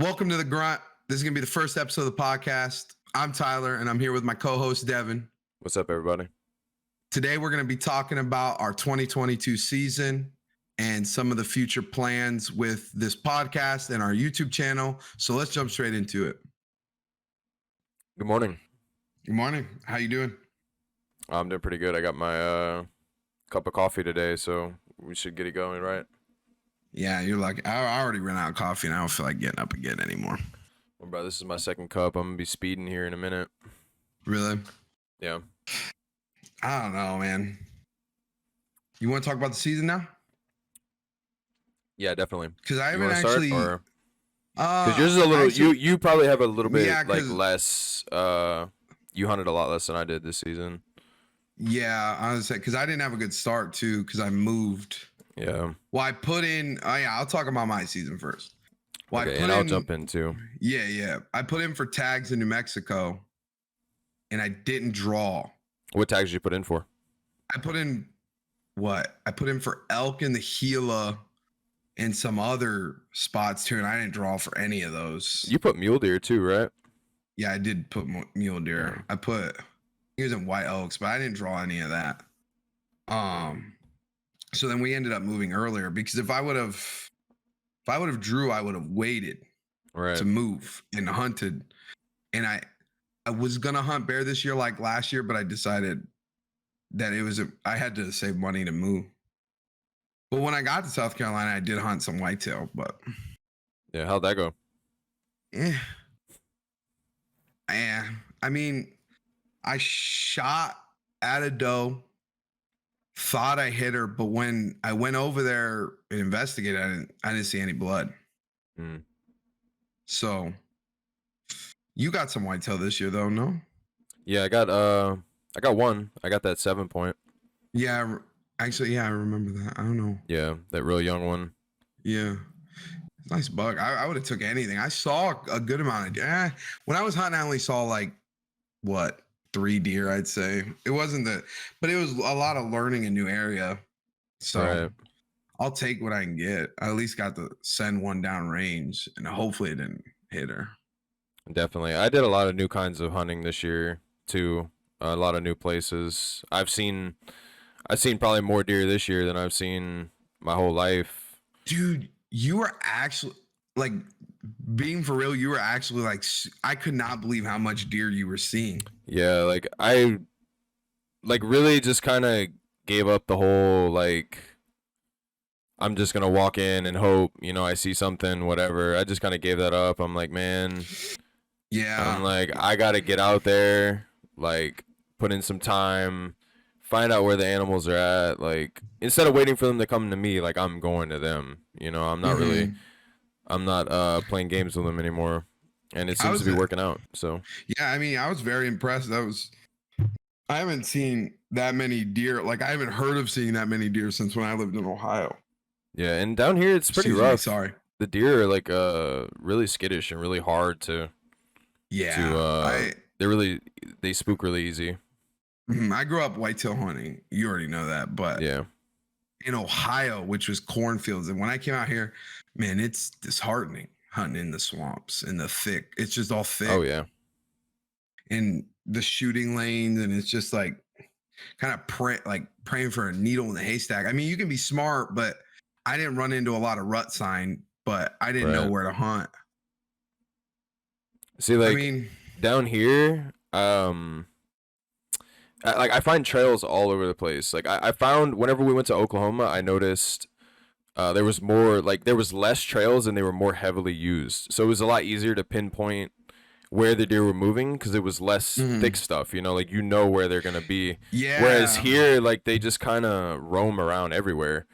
Welcome to the Grunt. This is going to be the first episode of the podcast. I'm Tyler, and I'm here with my co-host, Devin. What's up, everybody? Today, we're going to be talking about our 2022 season and some of the future plans with this podcast and our YouTube channel. So let's jump straight into it. Good morning. Good morning. How you doing? I'm doing pretty good. I got my cup of coffee today, so we should get it going, right? Yeah, you're like, I already ran out of coffee, and I don't feel like getting up again anymore. Well, bro, this is my second cup. I'm going to be speeding here in a minute. Really? Yeah. I don't know, man. You want to talk about the season now? Yeah, definitely. Because I You haven't want to actually... start, because yours is a little... actually, you probably have a little bit, Yeah, like, 'cause- less... you hunted a lot less than I did this season. Yeah, I was saying, because I didn't have a good start, too, because I moved... Yeah. Well, I put in. Oh yeah, I'll talk about my season first. Well, Okay, and I'll jump in too. Yeah. I put in for tags in New Mexico, and I didn't draw. What tags did you put in for? I put in what? I put in for elk in the Gila and some other spots too, and I didn't draw for any of those. You put mule deer too, right? Yeah, I did put mule deer. I put he was in white oaks, but I didn't draw any of that. So then we ended up moving earlier because if I would have drew, I would have waited to move and hunted. And I was gonna hunt bear this year like last year, but I decided that I had to save money to move. But when I got to South Carolina, I did hunt some whitetail, but Yeah, how'd that go? yeah. I mean, I shot at a doe. Thought I hit her, but when I went over there and investigated, I didn't see any blood. So you got some whitetail this year, though, no? Yeah, I got one. I got that 7-point. Yeah, actually, yeah, I remember that. I don't know. Yeah, that real young one. Yeah, nice buck. I would have took anything. I saw a good amount of deer. When I was hunting, I only saw like 3 deer, I'd say. It wasn't but it was a lot of learning a new area. So I'll take what I can get. I at least got to send one down range, and hopefully it didn't hit her. Definitely. I did a lot of new kinds of hunting this year too. A lot of new places. I've seen probably more deer this year than I've seen my whole life. Dude, you were actually like, being for real, you were actually like, I could not believe how much deer you were seeing. Yeah, like I really just kind of gave up the whole like I'm just gonna walk in and hope, I see something, whatever. I just kind of gave that up. I'm like, man, yeah. I'm like, I gotta get out there, like put in some time, find out where the animals are at. Like instead of waiting for them to come to me, like I'm going to them. I'm not really. I'm not playing games with them anymore, and it seems to be working out. So yeah, I mean, I was very impressed. I haven't seen that many deer. Like I haven't heard of seeing that many deer since when I lived in Ohio. Yeah, and down here it's pretty rough. Sorry, the deer are like really skittish and really hard to. Yeah, they spook really easy. I grew up whitetail hunting. You already know that, but yeah, in Ohio, which was cornfields, and when I came out here, man, it's disheartening hunting in the swamps, in the thick. It's just all thick. Oh yeah. And the shooting lanes, and it's just like kind of praying for a needle in the haystack. I mean, you can be smart, but I didn't run into a lot of rut sign, but I didn't know where to hunt. See, like, I mean, down here, I find trails all over the place. Like I found whenever we went to Oklahoma, I noticed there was less trails and they were more heavily used. So it was a lot easier to pinpoint where the deer were moving because it was less thick stuff, like where they're gonna be. Yeah. Whereas here, like they just kind of roam around everywhere.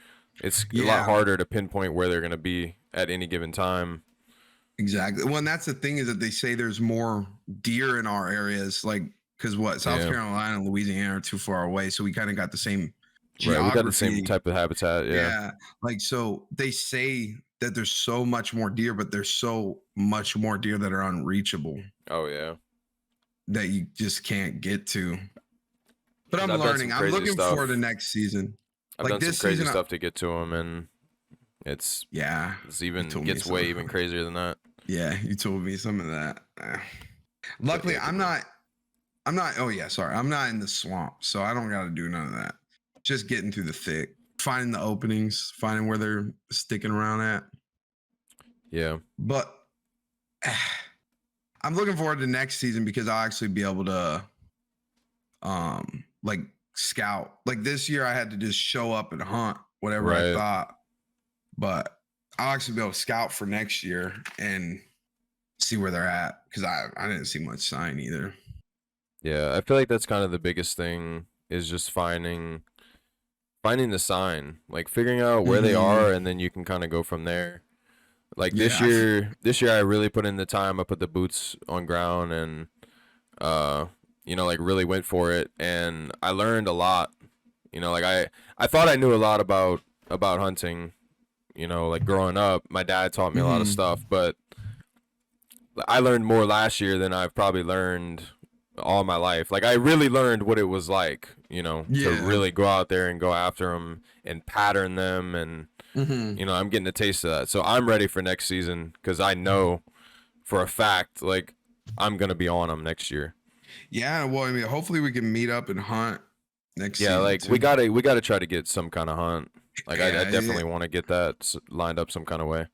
It's a lot harder to pinpoint where they're gonna be at any given time. Exactly. Well, and that's the thing is that they say there's more deer in our areas, like because South Carolina and Louisiana are too far away, so we kind of got the same geography. Right, we got the same type of habitat. Yeah. Like so, they say that there's so much more deer, but there's so much more deer that are unreachable. Oh yeah. That you just can't get to. But I'm learning. I'm looking forward to next season. I've done some crazy stuff to get to them, and it's even gets way even crazier than that. Yeah, you told me some of that. Luckily, Yeah, good I'm one. not. I'm not. Oh yeah, sorry. I'm not in the swamp, so I don't got to do none of that. Just getting through the thick, finding the openings, finding where they're sticking around at. Yeah, But I'm looking forward to next season because I'll actually be able to like scout. Like this year I had to just show up and hunt whatever I right. thought. But I'll actually be able to scout for next year and see where they're at. Because I didn't see much sign either. Yeah, I feel like that's kind of the biggest thing is just finding the sign, like figuring out where they Mm-hmm. are, and then you can kind of go from there. Like Yeah, this year I really put in the time. I put the boots on ground and uh, like really went for it, and I learned a lot. Like I thought I knew a lot about hunting. Like growing up, my dad taught me a lot of mm-hmm. stuff, but I learned more last year than I've probably learned all my life. Like I really learned what it was like, to Yeah. really go out there and go after them and pattern them, and Mm-hmm. I'm getting a taste of that. So I'm ready for next season because I know for a fact, like I'm gonna be on them next year. Yeah. Well, I mean, hopefully we can meet up and hunt next Yeah, season like we too. gotta we gotta try to get some kind of hunt. Like I Yeah. definitely want to get that lined up some kind of way.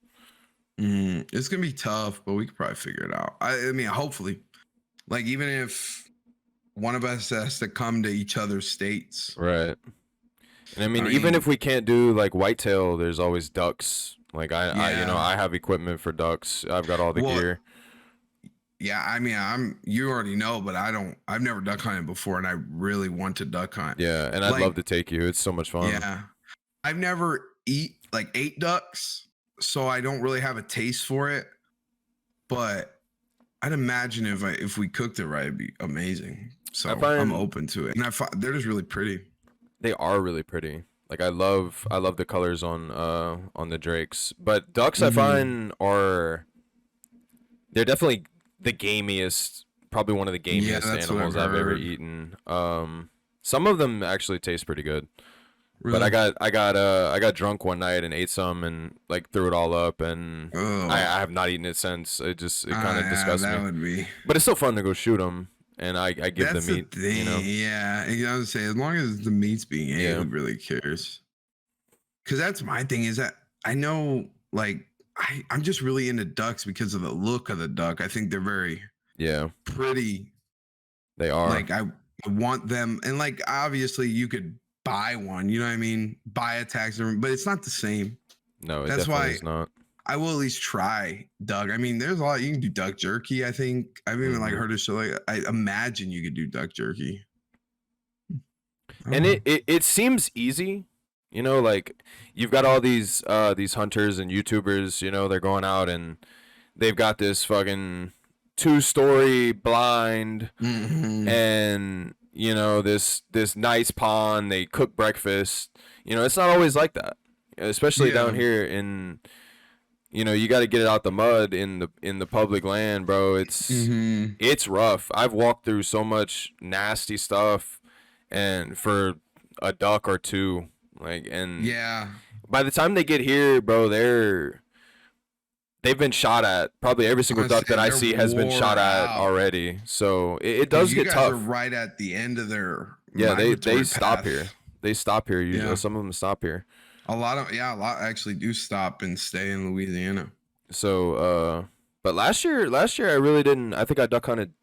It's gonna be tough, but we could probably figure it out. I mean, hopefully, like even if one of us has to come to each other's states. Right. And I mean, I even if mean, we can't do like whitetail, there's always ducks. Like yeah. I have equipment for ducks. I've got all the Well, gear. yeah. I mean, you already know, but I don't. I've never duck hunted before, and I really want to duck hunt. Yeah, and I'd Like, love to take you. It's so much fun. yeah, I've never ate ducks, so I don't really have a taste for it. But I'd imagine if we cooked it right, it'd be amazing. I So I'm find open to it, and they're just really pretty. they are really pretty. Like I love the colors on the drakes. But ducks I Mm-hmm. find they're definitely the gamiest, probably one of the Yeah, gamiest that's what I've animals I've ever heard. eaten. Some of them actually taste pretty good. But Really? I got drunk one night and ate some and like threw it all up, and Oh, I have not eaten it since. It kind of yeah, disgusts that me. would be. But it's still fun to go shoot them, and I give the That's the meat. thing. Yeah, and I would say as long as the meat's being ate, Yeah, who really cares? Because that's my thing is that I know, like, I'm just really into ducks because of the look of the duck. I think they're very yeah, pretty. they are. Like, I want them, and like, obviously, you could buy one. You know what I mean? Buy a taxidermy, but it's not the same. No, it That's definitely why is not. I will at least try duck. I mean, there's a lot you can do duck jerky. I think I've even like Hmm. heard of show like I imagine you could do duck jerky. I don't And know. it seems easy, like you've got all these hunters and YouTubers, they're going out and they've got this fucking 2-story blind, Mm-hmm. and this nice pond. They cook breakfast. It's not always like that, especially down Yeah. here in. You got to get it out the mud in the public land, bro. it's Mm-hmm. it's rough. I've walked through so much nasty stuff, and for a duck or two, like, and Yeah. by the time they get here, bro, they've been shot at. Probably every I single was duck that saying I they're see has been shot wore at out already. So it because does you get guys are tough. right at the end of their Yeah, they migratory stop path. here. They stop here usually. Yeah. Some of them stop here. A lot actually do stop and stay in Louisiana. So but last year I really didn't. I think I duck hunted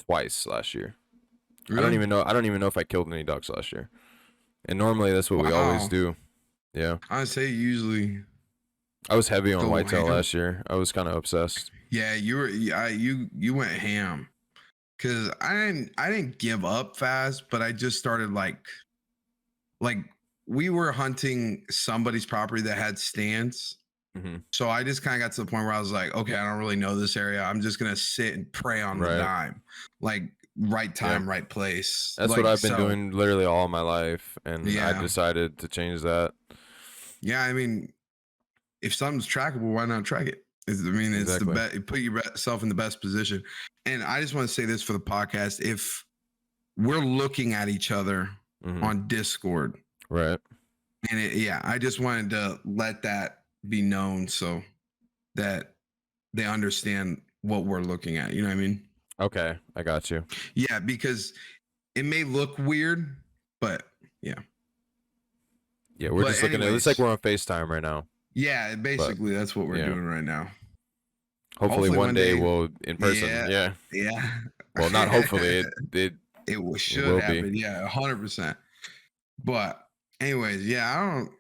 twice last year. Really? I don't even know if I killed any ducks last year. And normally that's what we always Wow. do. Yeah. I say usually I was heavy on go whitetail ham. last year. I was kind of obsessed. Yeah, you were. Yeah, you went ham. Cause I didn't give up fast, but I just started like we were hunting somebody's property that had stands. Hmm. So I just kind of got to the point where I was like, okay, I don't really know this area. I'm just gonna sit and pray on the Right. dime. Like right Yeah. time, right place. That's what Like I've been so doing literally all my life, and I yeah. decided to change that. Yeah, I mean, if something's trackable, why not track it? I mean, it's the Exactly. best. Put yourself in the best position. And I just want to say this for the podcast: if we're looking at each other Hmm. on Discord, Right. yeah, I just wanted to let that be known so that they understand what we're looking at. You know what I mean? Okay, I got you. Yeah, because it may look weird, but yeah. Yeah, we're But just looking at it. It's like anyways, we're on FaceTime right now. yeah, But basically that's what we're yeah, doing right now. hopefully Hopefully one one day day, we'll in person. yeah, Yeah. yeah. Well, not hopefully. It it Should will be. happen. Yeah, 100%. But anyways, yeah, I don't.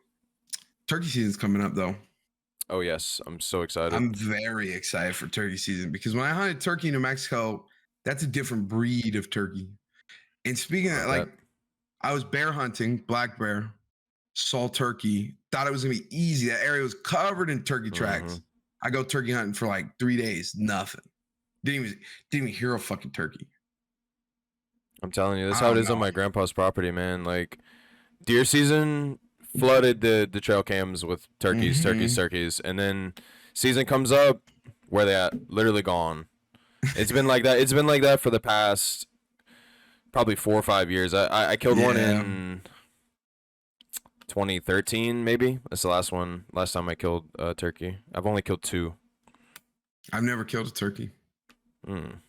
Turkey season's coming up though. Oh yes, I'm so excited. I'm very excited for turkey season because when I hunted turkey in New Mexico, that's a different breed of turkey. And speaking I of bet. like, I was bear hunting, black bear, saw turkey, thought it was gonna be easy. That area was covered in turkey Hmm. tracks. I go turkey hunting for like 3 days, nothing. Didn't even hear a fucking turkey. I'm telling you, that's I how it don't is on know. my grandpa's property, man. Like deer season flooded the trail cams with turkeys, turkeys, Hmm. turkeys, and then season comes up, where they at? Literally gone. It's been like that. It's been like that for the past probably 4 or 5 years. I killed one Yeah, in 2013, maybe. That's the last one. Last time I killed a turkey. I've only killed two. I've never killed a turkey. Mm,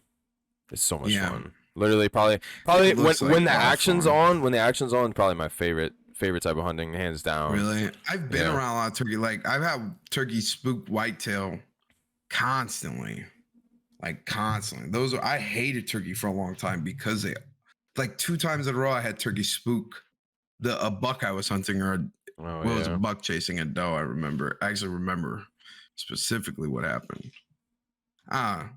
it's so much Yeah, fun. Literally, probably, it probably when looks like a the lot of action's fun. on, probably my favorite type of hunting, hands down. Really, I've been Yeah. around a lot of turkey. Like I've had turkey spook whitetail constantly, like constantly. Those are I hated turkey for a long time because they like 2 times in a row I had turkey spook. A buck I was hunting or Oh well, it was a yeah. buck chasing a doe. I actually remember specifically what happened. Ah,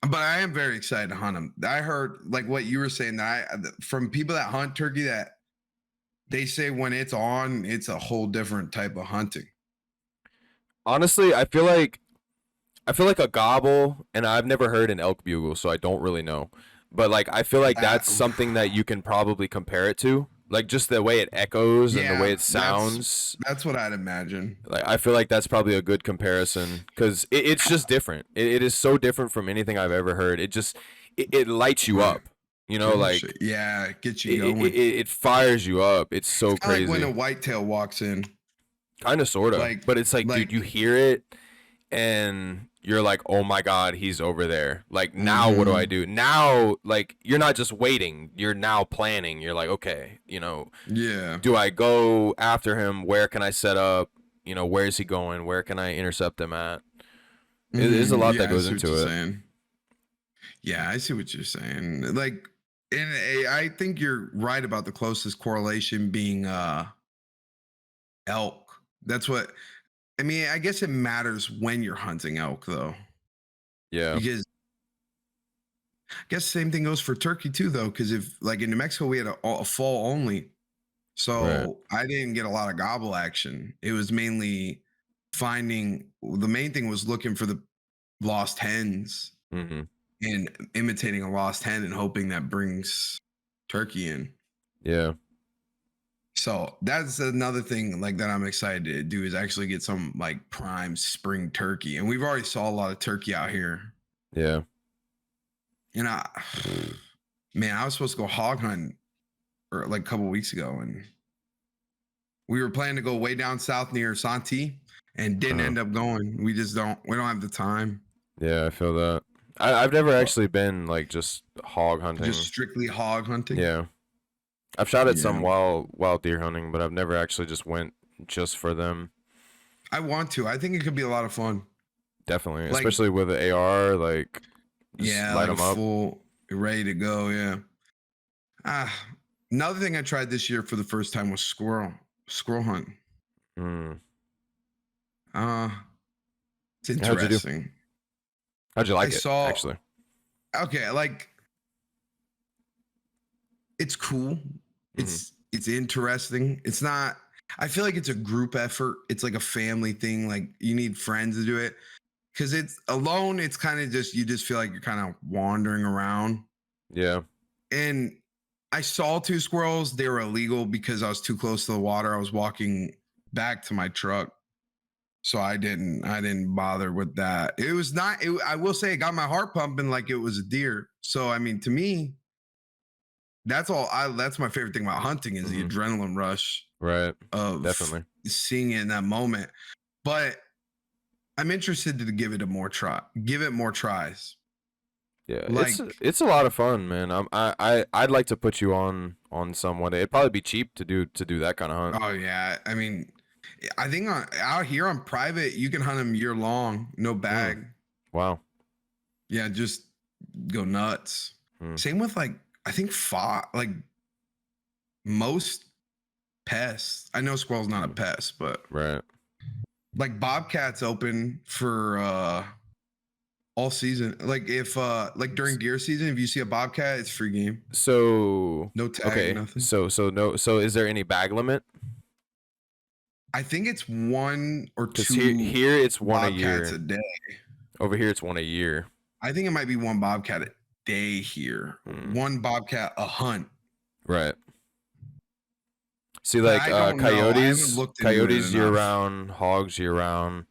but I am very excited to hunt them. I heard like what you were saying that from people that hunt turkey that they say when it's on, it's a whole different type of hunting. Honestly, I feel like a gobble, and I've never heard an elk bugle, so I don't really know. But like, I feel like That that's something that you can probably compare it to, like just the way it echoes and the way yeah, it sounds. that's what I'd imagine. Like, I feel like that's probably a good comparison because it's just different. It is so different from anything I've ever heard. It lights you Right. up, like Yeah, get you it, going. it fires you up. It's It's so kind of like when a crazy, whitetail walks in. kind of, sorta. Like But it's like, dude, you like hear it and you're like, oh my god, he's over there. Like, now what do I mhm. do? Now, like, you're not just waiting, you're now planning. You're like, okay, Yeah. do I go after him? Where can I set up? Where is he going? Where can I intercept him at? There's a lot that Yeah, I goes see what into you're it. saying. Yeah, I see what you're saying. Like and I think you're right about the closest correlation being elk. That's what I mean, I guess it matters when you're hunting elk though. Yeah. Because I guess the same thing goes for turkey too though cuz if like in New Mexico we had a fall only. Right. So I didn't get a lot of gobble action. It was mainly finding the main thing was looking for the lost hens Hmm. and imitating a lost hen and hoping that brings turkey in. Yeah. So that's another thing like that I'm excited to do is actually get some like prime spring turkey. And we've already saw a lot of turkey out here. Yeah. And man, I was supposed to go hog hunting or like a couple weeks ago and we were planning to go way down south near Santee and didn't Uh-huh. end up going. We don't have the time. Yeah, I feel that. I've never actually been like just hog Just hunting. strictly hog hunting. Yeah. I've shot at some Yeah. wild deer hunting, but I've never actually just went just for them. I want to. I think it could be a lot of fun. Definitely, Like, especially with the AR, like just yeah, light like a them up. full ready to go. Yeah. Ah, another thing I tried this year for the first time was squirrel hunt. Mm. Uh, it's How'd you do? interesting. How'd you I like it, saw, actually? okay, like it's cool. Hmm. It's interesting. It's not, I feel like it's a group effort. It's like a family thing. Like you need friends to do it. Cause it's alone, it's kind of just you just feel like you're kind of wandering around. Yeah. And I saw two squirrels. They were illegal because I was too close to the water. I was walking back to my truck. So I didn't bother with that. It was not I will say it got my heart pumping like it was a deer. So I mean to me, that's my favorite thing about hunting is the Hmm. adrenaline rush Right. of Definitely. seeing it in that moment. But I'm interested to give it a more try. Give it more tries. Yeah, Like, it's a lot of fun, man. I'd like to put you on some one day. It'd probably be cheap to do that kind of hunt. oh yeah, I mean, I think out here on private, you can hunt them year long, no Mm, bag. wow. Yeah, just go nuts. Mm, Same with like I think like most pests. I know squirrel's not a pest, but right. like bobcats open for all season. Like if like during deer season, if you see a bobcat, it's free game. So No tag, okay. nothing. So is there any bag limit? I think it's one or Because two here it's one a bobcats a year. day. Over here it's one a year. I think it might be one bobcat a day here. Mm, One bobcat a hunt. right. See, But like I don't know. I haven't looked into it coyotes year enough. round, hogs year round,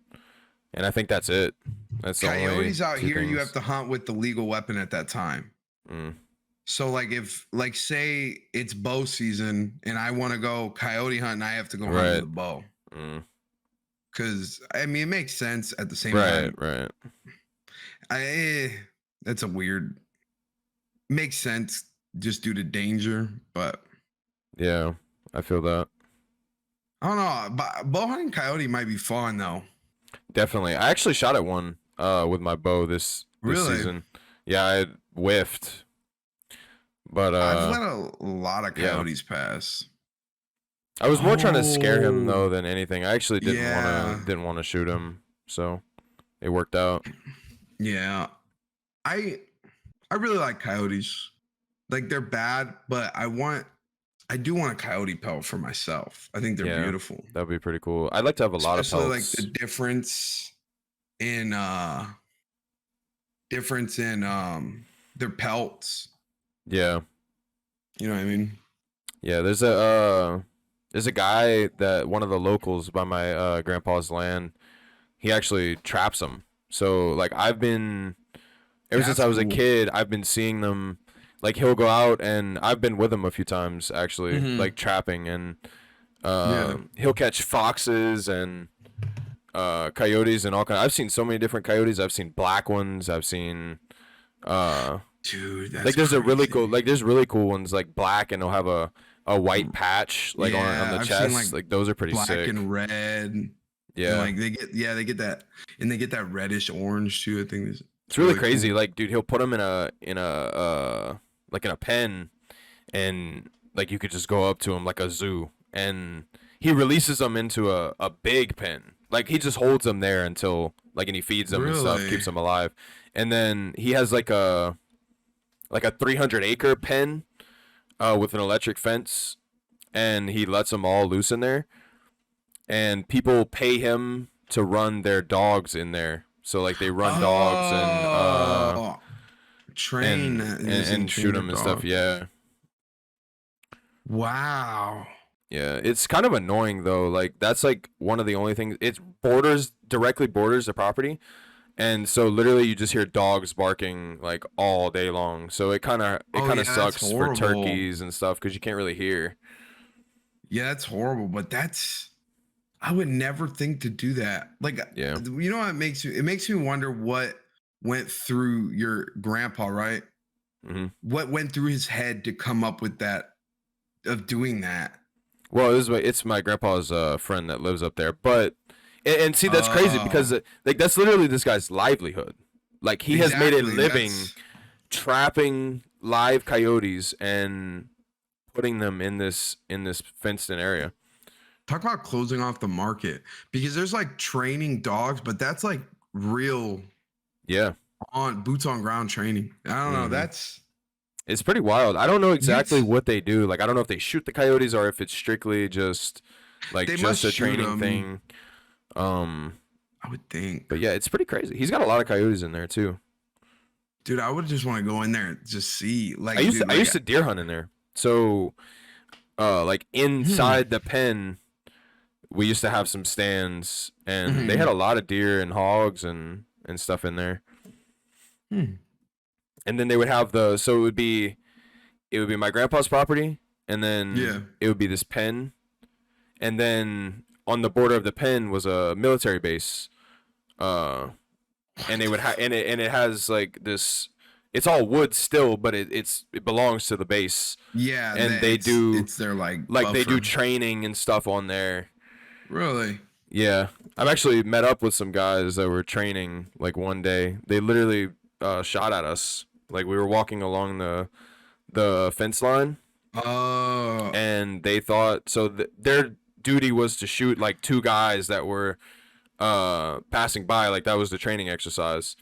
and I think that's it. That's the only Coyotes out two here, you have things. to hunt with the legal weapon at that time. Mm, So like if like say it's bow season and I want to go coyote hunting, I have to go hunt with right. a bow. Mm, Cause I mean it makes sense at the same right. time. Right. That's a weird makes sense just due to danger, but Yeah, I feel that. I don't know. But bow hunting coyote might be fun though. Definitely. I actually shot at one with my bow this Really? season. Yeah, I whiffed. But I've let a lot of yeah. coyotes pass. I was more trying to scare him Oh though than anything. I actually yeah. didn't want to shoot him. So it worked out. Yeah. I I really like coyotes. Like they're bad, but I do want a coyote pelt for myself. I think they're Yeah. beautiful. That'd be pretty cool. I'd like to have a lot of Especially like the pelts. in difference in their pelts. Yeah. You know what I mean? Yeah, there's a guy that one of the locals by my grandpa's land, he actually traps them. So like I've been ever since That's I was a cool. kid, I've been seeing them. Like he'll go out and I've been with him a few times actually, Hmm. like trapping, and Yeah. he'll catch foxes and coyotes and all kind. I've seen so many different coyotes. I've seen black ones. I've seen uh Dude, that's like there's a really cool crazy. like there's really cool ones like black and they'll have a white patch like on Yeah, the I've seen like chest. Like those are pretty black sick. and red. And Yeah. like they get that and they get that reddish orange too. I think It's it's really really crazy. cool. Like, dude, he'll put them in a like in a pen, and like you could just go up to him like a zoo, and he releases them into a big pen. Like he just holds them there until like and he feeds them and stuff, Really? keeps them alive, and then he has like a 300-acre pen with an electric fence, and he lets them all loose in there, and people pay him to run their dogs in there. So like they run dogs Oh, train using and shoot trainer them and stuff. dog. Yeah, Wow. yeah. It's kind of annoying though. Like that's like one of the only things. It directly borders the property, and so literally you just hear dogs barking like all day long. So it Oh kind yeah, of that's sucks for horrible. turkeys and stuff because you can't really hear. Yeah, that's horrible. But that's I would never think to do that. Like Yeah. you know what it makes me wonder what went through your grandpa, right? Hmm. What went through his head to come up with that of doing that? Well, it's my grandpa's friend that lives up there, but and see that's crazy Oh, because like that's literally this guy's livelihood. Like he has made a exactly. living trapping live coyotes and putting them in this fenced in area. Talk about closing off the market because there's like training dogs, but that's like real Yeah. on boots on ground training. I don't know. Hmm. That's It's pretty wild. I don't know you. exactly what they do. Like I don't know if they shoot the coyotes or if it's strictly just like They must just a shoot training them. thing. Um, I would think, but yeah, it's pretty crazy. He's got a lot of coyotes in there too. dude. I would just want to go in there and just see, like, dude, I like, used to deer hunt in there. So like hmm, inside the pen we used to have some stands and they hmm, had a lot of deer and hogs and stuff in there. hmm. And then they would have the so it would be my grandpa's property and Yeah. then it would be this pen and then on the border of the pen was a military base uh, and they would have and it has like this. It's all wood still, but it belongs to the base, Yeah, and they do it's their like they do buffer. training and stuff on there. Really? Yeah, I've actually met up with some guys that were training like one day. They literally shot at us. Like we were walking along the fence line, Oh, and they thought so. Their duty was to shoot like two guys that were passing by. Like that was the training exercise.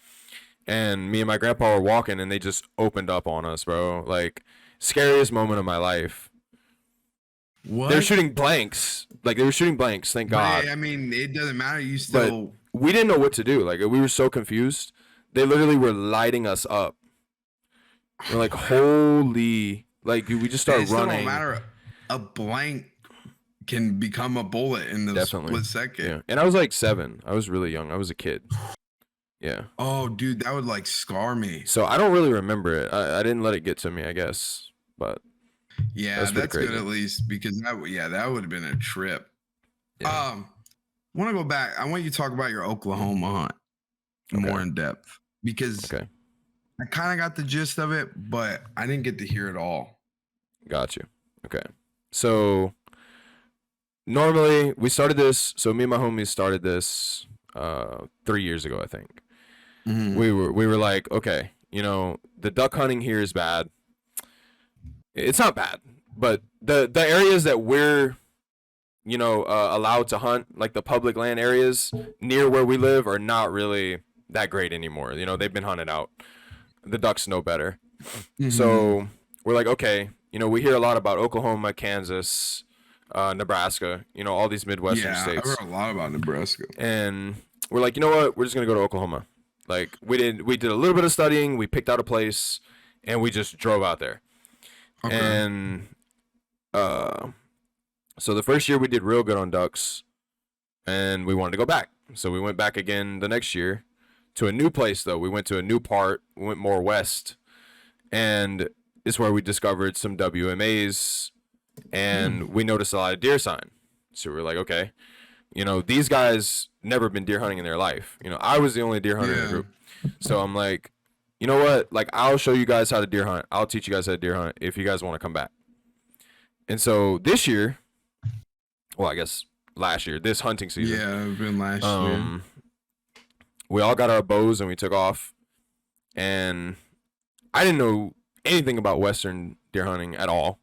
And me and my grandpa were walking, and they just opened up on us, bro. Like scariest moment of my life. what? They were shooting blanks. Like they were shooting blanks. Thank God. But, I mean, it doesn't matter. You But still. we didn't know what to do. Like we were so confused. They literally were lighting us up. We're like, holy! Like we just It started still running. don't matter. A blank can become a bullet in the Definitely. split second. Yeah, and I was like 7. I was really young. I was a kid. Yeah. Oh, dude, that would like scar me. So I don't really remember it. I didn't let it get to me, I guess. But Yeah, That's pretty that's good crazy. at least because that would have been a trip. yeah. Want to go back. I want you to talk about your Oklahoma hunt more Okay. in depth because Okay. I kind of got the gist of it, but I didn't get to hear it all. Got you. Okay. So normally we started this. So me and my homies started this 3 years ago, I think. Mhm. We were like, okay, the duck hunting here is bad. It's not bad, but the areas that we're allowed to hunt, like the public land areas near where we live, are not really that great anymore. They've been hunted out. The ducks know better. Mhm. So we're like, okay, we hear a lot about Oklahoma, Kansas, Nebraska, all these Midwestern yeah, states. I've heard a lot about Nebraska. And we're like, you know what? We're just gonna go to Oklahoma. Like we did a little bit of studying. We picked out a place, and we just drove out there. Okay. And so the first year we did real good on ducks, and we wanted to go back. So we went back again the next year to a new place. Though we went to a new part. We went more west, and it's where we discovered some WMAs, and we noticed a lot of deer sign. So we're like, okay, these guys never been deer hunting in their life. I was the only deer hunter in the Yeah. group. So I'm like, you know what? Like, I'll show you guys how to deer hunt. I'll teach you guys how to deer hunt if you guys want to come back. And so this year, well, I guess last year, this hunting season, Yeah, it's been last year. we all got our bows and we took off. And I didn't know anything about Western deer hunting at all.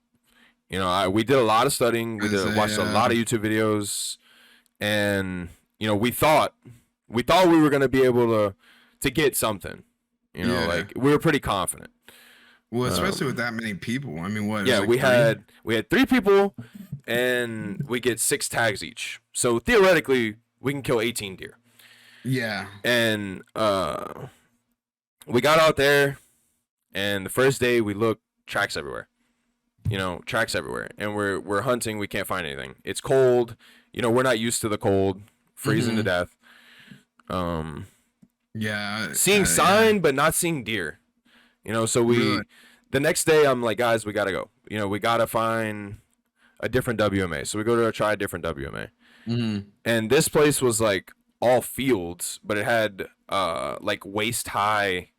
We did a lot of studying. We watched a lot of YouTube videos, and we thought we were gonna be able to get something. Yeah. Like we were pretty confident. Well, especially with that many people. I mean, what? Yeah, like we three? had 3 people, and we get 6 tags each. So theoretically, we can kill 18 deer. Yeah. And we got out there, and the first day we looked, tracks everywhere. Tracks everywhere, and we're hunting. We can't find anything. It's cold. We're not used to the cold, freezing to death. Yeah. Seeing sign, but not seeing deer. So Really? the next day I'm like, guys, we gotta go. We gotta find a different WMA. So we go to try a different WMA, and this place was like all fields, but it had like waist high,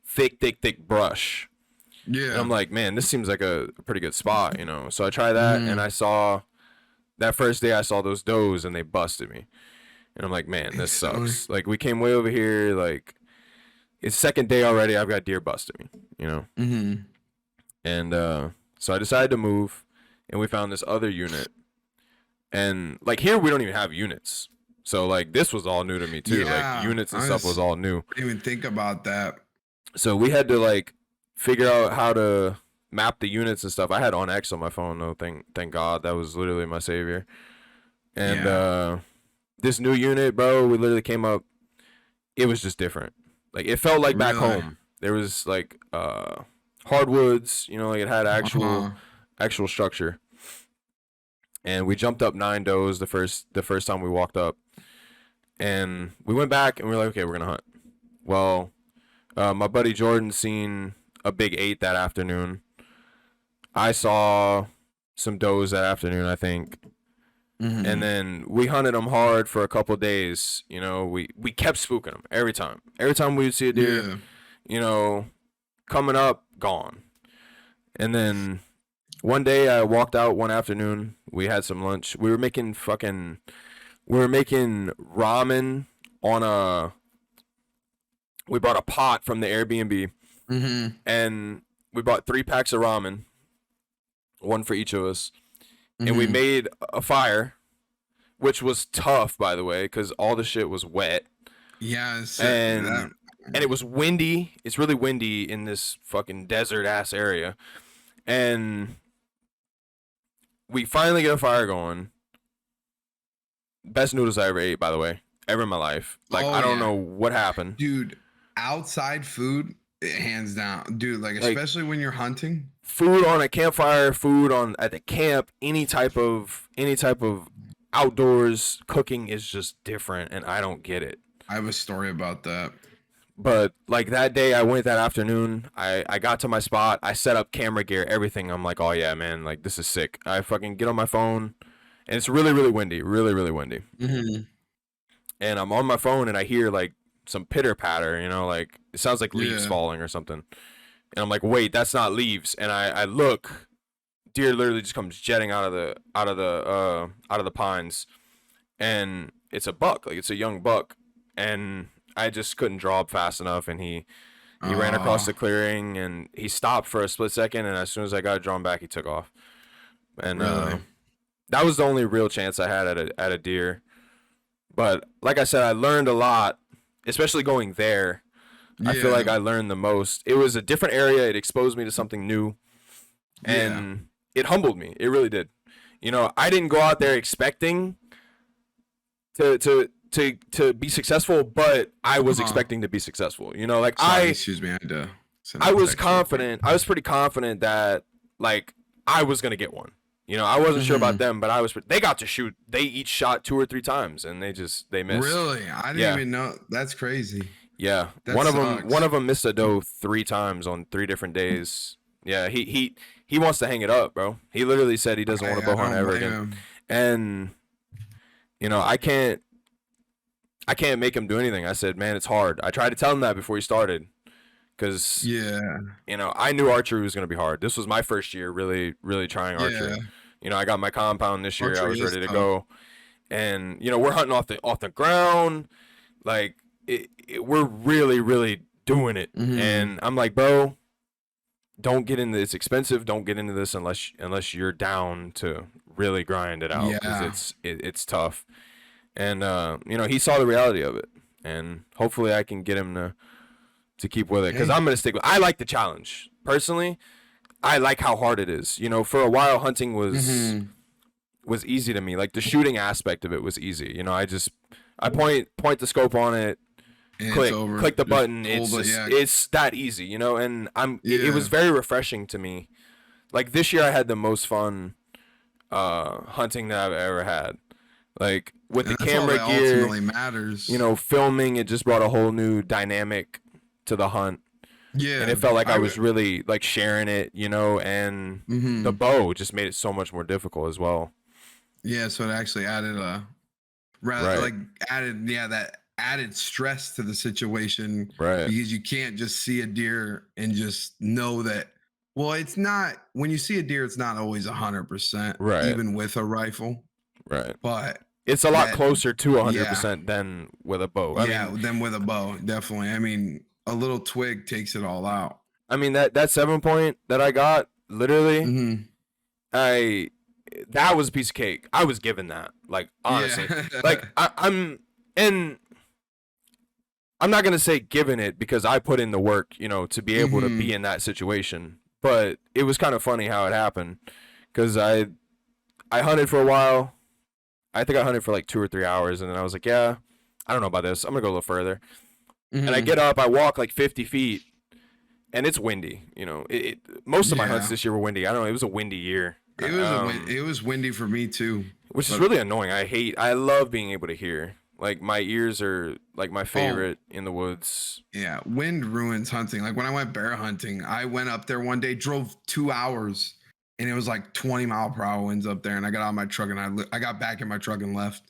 thick brush. Yeah. And I'm like, man, this seems like a pretty good spot, So I try that, and I saw that first day I saw those does, and they busted me. And I'm like, man, this sucks. Like we came way over here, like it's second day already. I've got deer busting me, And so I decided to move, and we found this other unit. And like here, we don't even have units. So like this was all new to me too. Yeah, Like units and stuff was all new. Didn't even think about that. So we had to like figure out how to map the units and stuff. I had On X on my phone though. Thank God, that was literally my savior. And this new unit, bro, we literally came up. It was just different. Like it felt like back Really? home. There was like hardwoods. Like it had actual structure. And we jumped up 9 does the first time we walked up. And we went back and we were like, okay, we're gonna hunt. Well, my buddy Jordan seen a big 8 that afternoon. I saw some does that afternoon, I think. And Mhm. then we hunted them hard for a couple days. You know, we kept spooking them every time. Every time we would see a deer, Yeah. you know, coming up, gone. And then one day I walked out one afternoon. We had some lunch. We were making ramen on a. We bought a pot from the Airbnb, Mhm. and we bought 3 packs of ramen, one for each of us, and we Mhm. made a fire, which was tough, by the way, because all the shit was wet, Yeah, it's, that. and it was windy. It's really windy in this fucking desert ass area, and we finally get a fire going. Best noodles I ever ate, by the way, ever in my life. Like, Oh I don't yeah, know what happened. dude. Outside food, hands down, dude. Like Like, especially when you're hunting. food on a campfire, food on at the camp, any type of outdoors cooking is just different, and I don't get it. I have a story about that. But like that day, I went that afternoon. I got to my spot. I set up camera gear, everything. I'm like, oh yeah, man, like this is sick. I fucking get on my phone, and it's really really windy, really really windy. Mhm. And I'm on my phone, and I hear like some pitter patter. You know, like it sounds like leaves Yeah. falling or something. And I'm like, wait, that's not leaves. And I look, deer literally just comes jetting out of the pines, and it's a buck, like it's a young buck, and I just couldn't draw up fast enough, and he ran across Oh, the clearing, and he stopped for a split second, and as soon as I got drawn back, he took off, and really? that was the only real chance I had at a deer. But like I said, I learned a lot, especially going there. I feel like Yeah. I learned the most. It was a different area. It exposed me to something new, Yeah. and it humbled me. It really did. You know, I didn't go out there expecting to be successful, but I was Huh. expecting to be successful. You know, like Sorry, excuse me. I had to send I out a was text real quick. confident. I was pretty confident that like I was gonna get one. You know, I wasn't sure about Mhm. them, but I was. They got to shoot. They each shot 2 or 3 times, and they missed. Really? I didn't Yeah, even know. That's crazy. yeah. That One sucks. of them missed a doe 3 times on 3 different days. Yeah, he wants to hang it up, bro. He literally said he doesn't want to I bow hunt don't ever blame again, him. and you know, I can't make him do anything. I said, man, it's hard. I tried to tell him that before he started, because Yeah. you know I knew archery was gonna be hard. This was my first year really really trying Yeah. archery. You know, I got my compound this year. I Archery was is ready to tough. go, and you know we're hunting off the ground, like we're really really doing it. Mhm. And I'm like, bro, don't get into it's expensive. Don't get into this unless you're down to really grind it out, because Yeah. it's tough. And you know, he saw the reality of it, and hopefully I can get him to keep with it, because Hey. I'm gonna stick with. I like the challenge personally. I like how hard it is. You know, for a while hunting Mhm. was easy to me. Like the shooting aspect of it was easy. You know, I point the scope on it, And it's over. click the Just button. hold it. Yeah. It's that easy. You know, and it was Yeah. very refreshing to me. Like this year, I had the most fun hunting that I've ever had. Like with the And that's all camera that gear, ultimately matters. you know, filming, it just brought a whole new dynamic to the hunt, and Yeah. it felt like I I. was really like sharing it, you know, and the Mhm. bow just made it so much more difficult as well. Yeah. So it actually added a rather Right, like added that added stress to the situation right, because you can't just see a deer and just know that. Well, it's not when you see a deer, it's not always 100%, right, even with a rifle. right. But It's a lot that, closer to yeah, 100% than with a bow. yeah, then with a bow, definitely. I mean, a little twig takes it all out. I mean that 7 point that I got, literally, Hmm. I that was a piece of cake. I was given that, like honestly, like Yeah. and I'm not gonna say given it, because I put in the work, you know, to be able to be Hmm. in that situation. But it was kind of funny how it happened, because I hunted for a while. I think I hunted for like 2 or 3 hours, and then I was like, yeah, I don't know about this. I'm gonna go a little further. And I Hmm. get up, I walk like 50 feet, and it's windy. You know, most of my hunts Yeah. this year were windy. I don't know. It was a windy year, It was windy for me too. which is But really annoying. I love being able to hear. Like my ears are like my oh, favorite in the woods. yeah, wind ruins hunting. Like when I went bear hunting, I went up there one day, drove 2 hours and it was like 20-mile-per-hour winds up there. And I got out of my truck and I got back in my truck and left.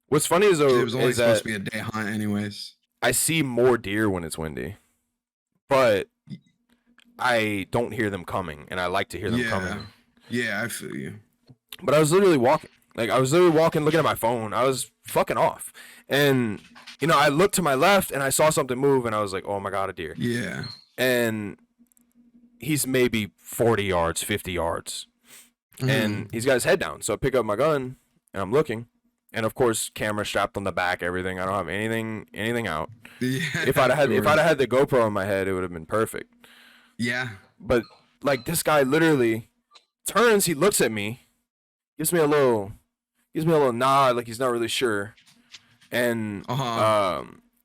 What's funny is 'Cause though it was only is supposed that to be a day hunt, anyways. I see more deer when it's windy, but I don't hear them coming, and I like to hear them coming. Yeah, I feel you. But I was literally walking. Like, I was literally walking, looking at my phone. I was fucking off. And, you know, I looked to my left, and I saw something move, and I was like, oh, my God, a deer. Yeah. And he's maybe 40 yards, 50 yards. And he's got his head down. So I pick up my gun, and I'm looking. And, of course, camera strapped on the back, everything. I don't have anything out. Yeah. If I'd have had the GoPro on my head, it would have been perfect. Yeah. But, like, this guy literally turns, he looks at me, gives me a little nod, like he's not really sure. And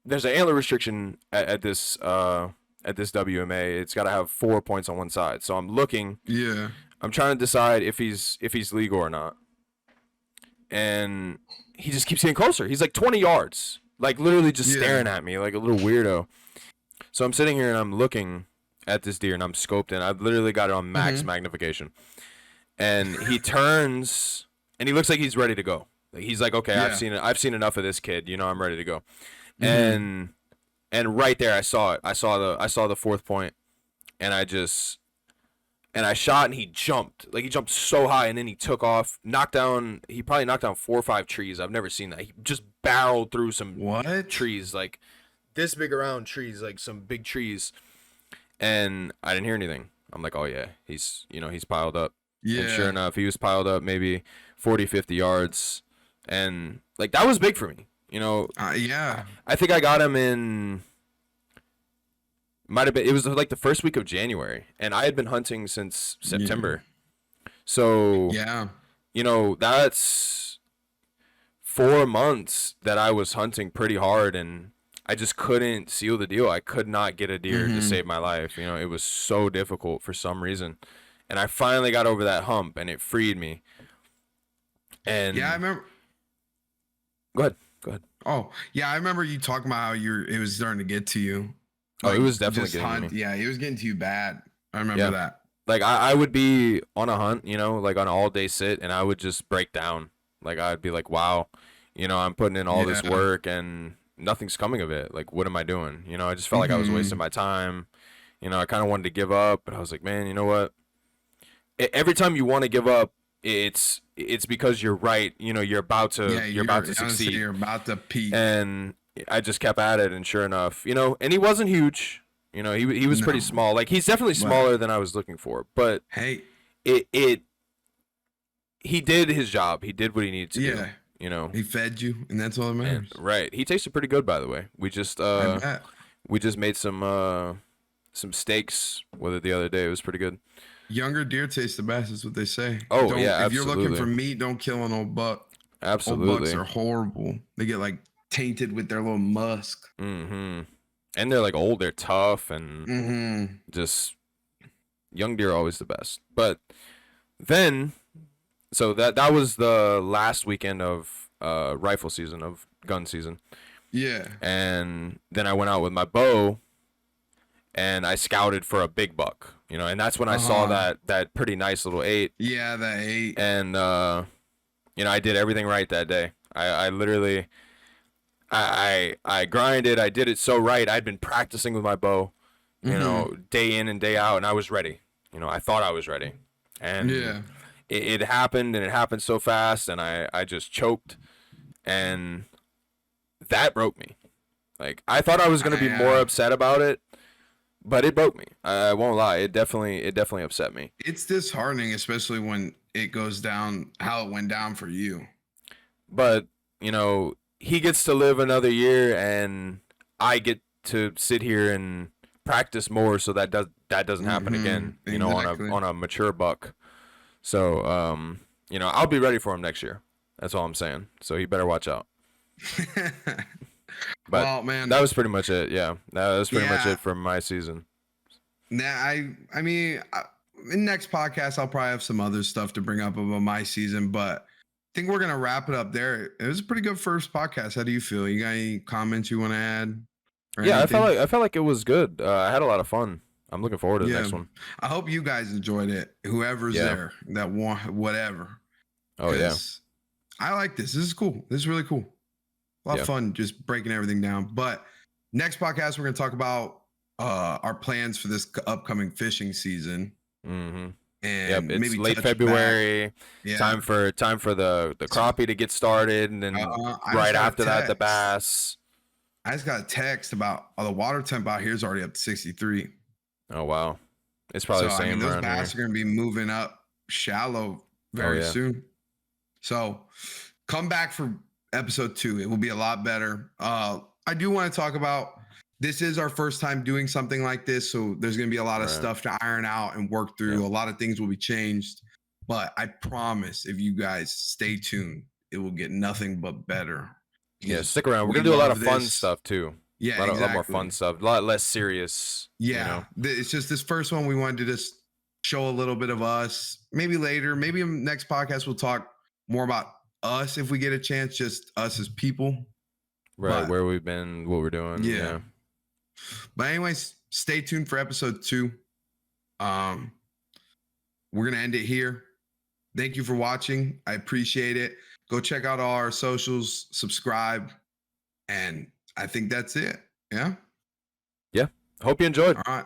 there's an antler restriction at this WMA. It's got to have 4 points on one side. So I'm looking. Yeah. I'm trying to decide if he's legal or not. And he just keeps getting closer. He's like 20 yards, like literally just staring at me like a little weirdo. So I'm sitting here and I'm looking at this deer and I'm scoped in. I've literally got it on max magnification. And he turns and he looks like he's ready to go. He's like, okay, I've seen enough of this kid. You know, I'm ready to go. And right there, I saw it. I saw the 4th point, and I shot, and he jumped. Like, he jumped so high, and then he took off, he probably knocked down 4 or 5 trees. I've never seen that. He just barreled through some trees, like this big around trees, like some big trees. And I didn't hear anything. I'm like, oh yeah, he's piled up. Yeah. And sure enough, he was piled up maybe 40, 50 yards. And like, that was big for me, you know. Yeah. I think I got him in, it was like the first week of January, and I had been hunting since September. So, you know, that's 4 months that I was hunting pretty hard, and I just couldn't seal the deal. I could not get a deer to save my life. You know, it was so difficult for some reason. And I finally got over that hump, and it freed me. And yeah, I remember. Go ahead. Oh, yeah, I remember you talking about how it was starting to get to you. Like, it was definitely getting to me. Yeah, it was getting to you bad. I remember that. Like, I would be on a hunt, you know, like on an all-day sit, and I would just break down. Like, I'd be like, wow, you know, I'm putting in all this work, and nothing's coming of it. Like, what am I doing? You know, I just felt like I was wasting my time. You know, I kind of wanted to give up, but I was like, man, you know what? Every time you want to give up, it's because you're right. You know, you're about to succeed. You're about to peak. And I just kept at it, and sure enough, you know, and he wasn't huge. You know, he was pretty small. Like, he's definitely smaller than I was looking for. But hey, he did his job. He did what he needed to do. You know, he fed you, and that's all that matters. And, right. He tasted pretty good, by the way. We just made some steaks with it the other day. It was pretty good. Younger deer taste the best, is what they say. Oh, if absolutely. If you're looking for meat, don't kill an old buck. Absolutely. Old bucks are horrible. They get like tainted with their little musk. And they're like old, they're tough, and just young deer are always the best. But then, so that was the last weekend of rifle season, of gun season. Yeah. And then I went out with my bow, and I scouted for a big buck. You know, and that's when I saw that pretty nice little 8. Yeah, that 8. And you know, I did everything right that day. I literally I grinded. I did it so right. I'd been practicing with my bow, you know, day in and day out, and I was ready. You know, I thought I was ready. And it happened, and it happened so fast, and I just choked, and that broke me. Like, I thought I was going to be more upset about it, but it broke me. I won't lie. It definitely upset me. It's disheartening, especially when it goes down how it went down for you. But, you know, he gets to live another year, and I get to sit here and practice more so that doesn't happen again, you know, on a mature buck. So, you know, I'll be ready for him next year. That's all I'm saying. So he better watch out. But well, man, that was pretty much it. Yeah, that was pretty much it for my season. Nah, I mean, in next podcast, I'll probably have some other stuff to bring up about my season, but I think we're gonna wrap it up there. It was a pretty good first podcast. How do you feel? You got any comments you want to add? Yeah, anything? I felt like it was good. I had a lot of fun. I'm looking forward to the Yeah. next one. I hope you guys enjoyed it. Whoever's Yeah. there that want whatever. Oh yeah. Because I like this. This is cool. This is really cool. A lot Yeah. of fun just breaking everything down. But next podcast, we're going to talk about our plans for this upcoming fishing season. Mm-hmm. And Yep, it's maybe late touch February. back. Yeah. Time for the crappie to get started, and then I right just got a after that, the text. bass. I just got a text about the water temp out here is already up to 63. Oh wow, it's probably the So I mean, same those around bass here. are going to be moving up shallow very yeah. soon. So come back for episode 2. It will be a lot better. I do want to talk about, this is our first time doing something like this, so there's going to be a lot of Right. stuff to iron out and work through. Yeah. A lot of things will be changed, but I promise if you guys stay tuned, it will get nothing but better. Yeah, Because stick around. We're we gonna do a lot of love fun this. stuff too. Yeah, A lot more exactly. fun stuff. A lot less serious. Yeah, it's just this first one we wanted to just show a little bit of us. Maybe later, maybe in the next podcast we'll talk more about us if we get a chance, just us as people. Right, But- where we've been, what we're doing. Yeah. But anyways, stay tuned for episode 2. We're gonna end it here. Thank you for watching. I appreciate it. Go check out all our socials, subscribe, and I think that's it. Yeah. Hope you enjoyed. All right.